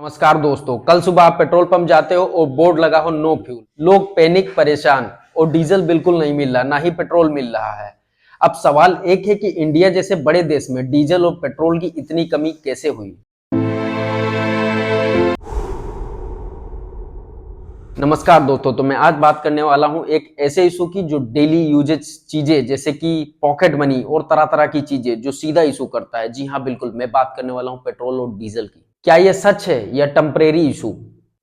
नमस्कार दोस्तों, कल सुबह आप पेट्रोल पंप जाते हो और बोर्ड लगा हो नो फ्यूल। लोग पैनिक परेशान और डीजल बिल्कुल नहीं मिल रहा, ना ही पेट्रोल मिल रहा है। अब सवाल एक है कि इंडिया जैसे बड़े देश में डीजल और पेट्रोल की इतनी कमी कैसे हुई। नमस्कार दोस्तों, तो मैं आज बात करने वाला हूं एक ऐसे इशू की जो डेली यूजेज चीजें जैसे कि पॉकेट मनी और तरह तरह की चीजें जो सीधा इशू करता है। जी हाँ, बिल्कुल मैं बात करने वाला हूं पेट्रोल और डीजल की। क्या यह सच है या टेम्परेरी इशू?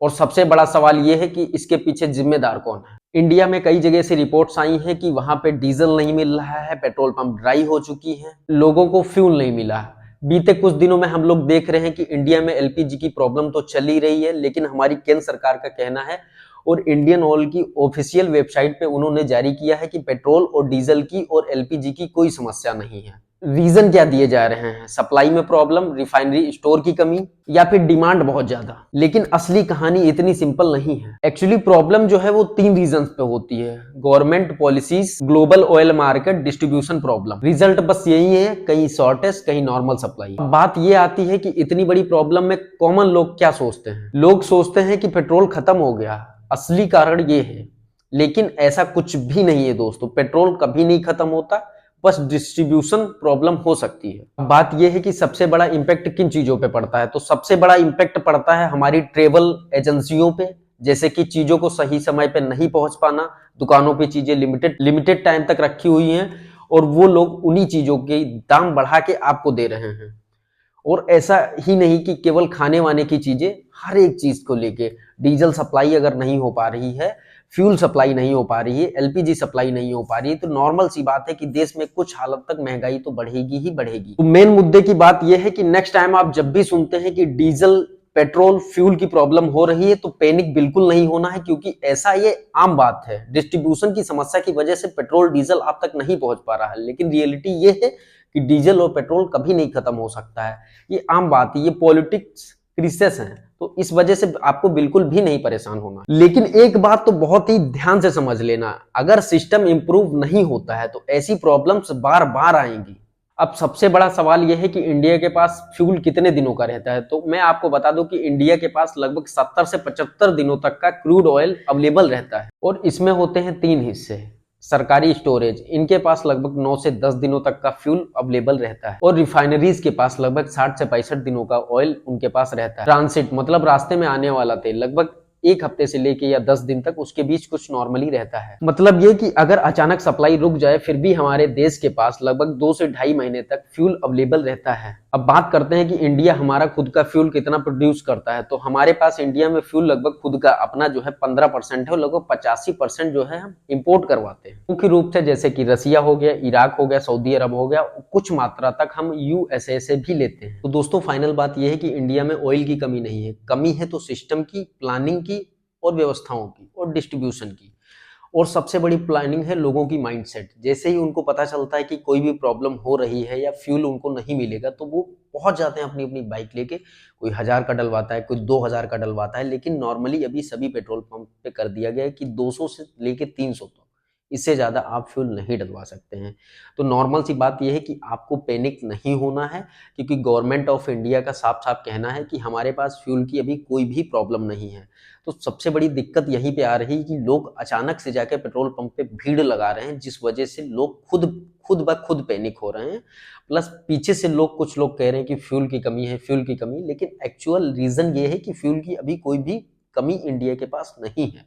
और सबसे बड़ा सवाल यह है कि इसके पीछे जिम्मेदार कौन है। इंडिया में कई जगह से रिपोर्ट्स आई हैं कि वहां पे डीजल नहीं मिल रहा है, पेट्रोल पंप ड्राई हो चुकी है, लोगों को फ्यूल नहीं मिला। बीते कुछ दिनों में हम लोग देख रहे हैं कि इंडिया में एलपीजी की प्रॉब्लम तो चल ही रही है, लेकिन हमारी केंद्र सरकार का कहना है और इंडियन ऑयल की ऑफिशियल वेबसाइट पे उन्होंने जारी किया है कि पेट्रोल और डीजल की और एलपीजी की कोई समस्या नहीं है। रीजन क्या दिए जा रहे हैं? सप्लाई में प्रॉब्लम, रिफाइनरी स्टोर की कमी, या फिर डिमांड बहुत ज्यादा। लेकिन असली कहानी इतनी सिंपल नहीं है। एक्चुअली प्रॉब्लम जो है वो तीन रीजन पे होती है: government policies, global oil market, distribution problem. Result बस यही है, कहीं शॉर्टेज कहीं नॉर्मल सप्लाई। बात ये आती है कि इतनी बड़ी प्रॉब्लम में कॉमन लोग क्या सोचते हैं। लोग सोचते हैं कि पेट्रोल खत्म हो गया, असली कारण ये है। लेकिन ऐसा कुछ भी नहीं है दोस्तों, पेट्रोल कभी नहीं खत्म होता, बस डिस्ट्रीब्यूशन प्रॉब्लम हो सकती है। बात यह है कि सबसे बड़ा इंपैक्ट किन चीजों पे पड़ता है, तो सबसे बड़ा इंपैक्ट पड़ता है हमारी ट्रेवल एजेंसियों पे। जैसे कि चीजों को सही समय पे नहीं पहुंच पाना, दुकानों पे चीजें लिमिटेड टाइम तक रखी हुई हैं और वो लोग उन्हीं चीजों के दाम बढ़ा के आपको दे रहे हैं। और ऐसा ही नहीं कि केवल खाने वाने की चीजें, हर एक चीज को लेके डीजल सप्लाई अगर नहीं हो पा रही है, फ्यूल सप्लाई नहीं हो पा रही है, एलपीजी सप्लाई नहीं हो पा रही है, तो नॉर्मल सी बात है कि देश में कुछ हालत तक महंगाई तो बढ़ेगी ही बढ़ेगी। तो मेन मुद्दे की बात यह है कि नेक्स्ट टाइम आप जब भी सुनते हैं कि डीजल पेट्रोल फ्यूल की प्रॉब्लम हो रही है तो पैनिक बिल्कुल नहीं होना है, क्योंकि ऐसा ये आम बात है। डिस्ट्रीब्यूशन की समस्या की वजह से पेट्रोल डीजल आप तक नहीं पहुंच पा रहा है, लेकिन रियलिटी ये है कि डीजल और पेट्रोल कभी नहीं खत्म हो सकता है। ये आम बात है, ये पॉलिटिक्स क्रिसेस हैं, तो इस वजह से आपको बिल्कुल भी नहीं परेशान होना। लेकिन एक बात तो बहुत ही ध्यान से समझ लेना, अगर सिस्टम इंप्रूव नहीं होता है तो ऐसी प्रॉब्लम्स बार बार आएंगी। अब सबसे बड़ा सवाल यह है कि इंडिया के पास फ्यूल कितने दिनों का रहता है। तो मैं आपको बता दूं कि इंडिया के पास लगभग 70 से 75 दिनों तक का क्रूड ऑयल अवेलेबल रहता है, और इसमें होते हैं तीन हिस्से। सरकारी स्टोरेज, इनके पास लगभग 9 से 10 दिनों तक का फ्यूल अवेलेबल रहता है, और रिफाइनरीज के पास लगभग 60 से 65 दिनों का ऑयल उनके पास रहता है। ट्रांसिट मतलब रास्ते में आने वाला तेल लगभग 1 हफ्ते से लेके या 10 दिन तक उसके बीच कुछ नॉर्मली रहता है। मतलब ये कि अगर अचानक सप्लाई रुक जाए फिर भी हमारे देश के पास लगभग 2 से 2.5 महीने तक फ्यूल अवेलेबल रहता है। अब बात करते हैं कि इंडिया हमारा खुद का फ्यूल कितना प्रोड्यूस करता है। तो हमारे पास इंडिया में फ्यूल लगभग खुद का अपना जो है 15% है, और लगभग 85% जो है हम इंपोर्ट करवाते हैं मुख्य रूप से, जैसे कि रसिया हो गया, इराक हो गया, सऊदी अरब हो गया, कुछ मात्रा तक हम यूएसए से भी लेते हैं। तो दोस्तों फाइनल बात यह है कि इंडिया में ऑयल की कमी नहीं है, कमी है तो सिस्टम की, प्लानिंग की और व्यवस्थाओं की और डिस्ट्रीब्यूशन की। और सबसे बड़ी प्लानिंग है लोगों की माइंडसेट। जैसे ही उनको पता चलता है कि कोई भी प्रॉब्लम हो रही है या फ्यूल उनको नहीं मिलेगा, तो वो पहुंच जाते हैं अपनी अपनी बाइक लेके। कोई 1000 का डलवाता है, कोई 2000 का डलवाता है, लेकिन नॉर्मली अभी सभी पेट्रोल पंप पे कर दिया गया है कि 200 से लेके 300 तक, इससे ज्यादा आप फ्यूल नहीं डलवा सकते हैं। तो नॉर्मल सी बात यह है कि आपको पैनिक नहीं होना है, क्योंकि गवर्नमेंट ऑफ इंडिया का साफ साफ कहना है कि हमारे पास फ्यूल की अभी कोई भी प्रॉब्लम नहीं है। तो सबसे बड़ी दिक्कत यहीं पे आ रही है कि लोग अचानक से जाके पेट्रोल पंप पे भीड़ लगा रहे हैं, जिस वजह से लोग खुद खुद ब खुद पैनिक हो रहे हैं। प्लस पीछे से लोग, कुछ लोग कह रहे हैं कि फ्यूल की कमी है, फ्यूल की कमी, लेकिन एक्चुअल रीजन ये है कि फ्यूल की अभी कोई भी कमी इंडिया के पास नहीं है।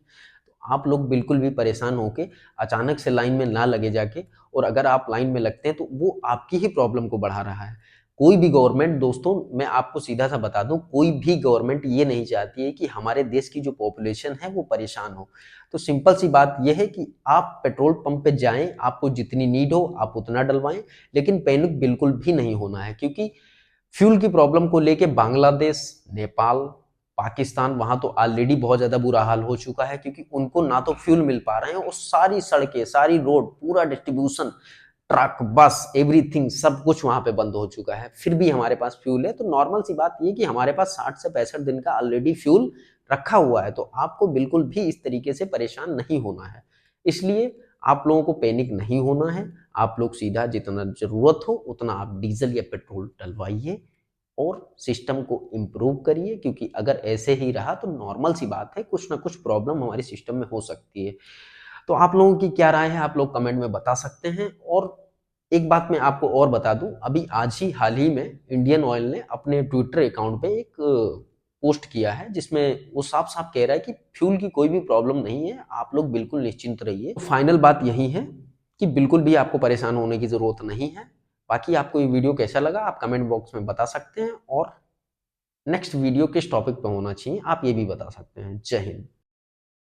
तो आप लोग बिल्कुल भी परेशान होके अचानक से लाइन में ना लगे जाके, और अगर आप लाइन में लगते हैं तो वो आपकी ही प्रॉब्लम को बढ़ा रहा है। कोई भी गवर्नमेंट, दोस्तों मैं आपको सीधा सा बता दूं, कोई भी गवर्नमेंट ये नहीं चाहती है कि हमारे देश की जो पॉपुलेशन है वो परेशान हो। तो सिंपल सी बात ये है कि आप पेट्रोल पंप पे जाएं, आपको जितनी नीड हो आप उतना डलवाएं, लेकिन पैनिक बिल्कुल भी नहीं होना है। क्योंकि फ्यूल की प्रॉब्लम को लेके बांग्लादेश, नेपाल, पाकिस्तान, वहां तो ऑलरेडी बहुत ज्यादा बुरा हाल हो चुका है, क्योंकि उनको ना तो फ्यूल मिल पा रहे हैं, और सारी सड़कें, सारी रोड, पूरा डिस्ट्रीब्यूशन, ट्रक, बस, एवरीथिंग, सब कुछ वहां पे बंद हो चुका है। फिर भी हमारे पास फ्यूल है। तो नॉर्मल सी बात ये कि हमारे पास 60 से 65 दिन का ऑलरेडी फ्यूल रखा हुआ है, तो आपको बिल्कुल भी इस तरीके से परेशान नहीं होना है। इसलिए आप लोगों को पैनिक नहीं होना है। आप लोग सीधा जितना जरूरत हो उतना आप डीजल या पेट्रोल डलवाइए, और सिस्टम को इम्प्रूव करिए, क्योंकि अगर ऐसे ही रहा तो नॉर्मल सी बात है, कुछ ना कुछ प्रॉब्लम हमारे सिस्टम में हो सकती है। तो आप लोगों की क्या राय है, आप लोग कमेंट में बता सकते हैं। और एक बात मैं आपको और बता दूं, अभी आज ही हाल ही में इंडियन ऑयल ने अपने ट्विटर अकाउंट पे एक पोस्ट किया है, जिसमें वो साफ साफ कह रहा है कि फ्यूल की कोई भी प्रॉब्लम नहीं है, आप लोग बिल्कुल निश्चिंत रहिए। फाइनल बात यही है कि बिल्कुल भी आपको परेशान होने की जरूरत नहीं है। बाकी आपको ये वीडियो कैसा लगा आप कमेंट बॉक्स में बता सकते हैं, और नेक्स्ट वीडियो किस टॉपिक पे होना चाहिए आप ये भी बता सकते हैं। जय हिंद।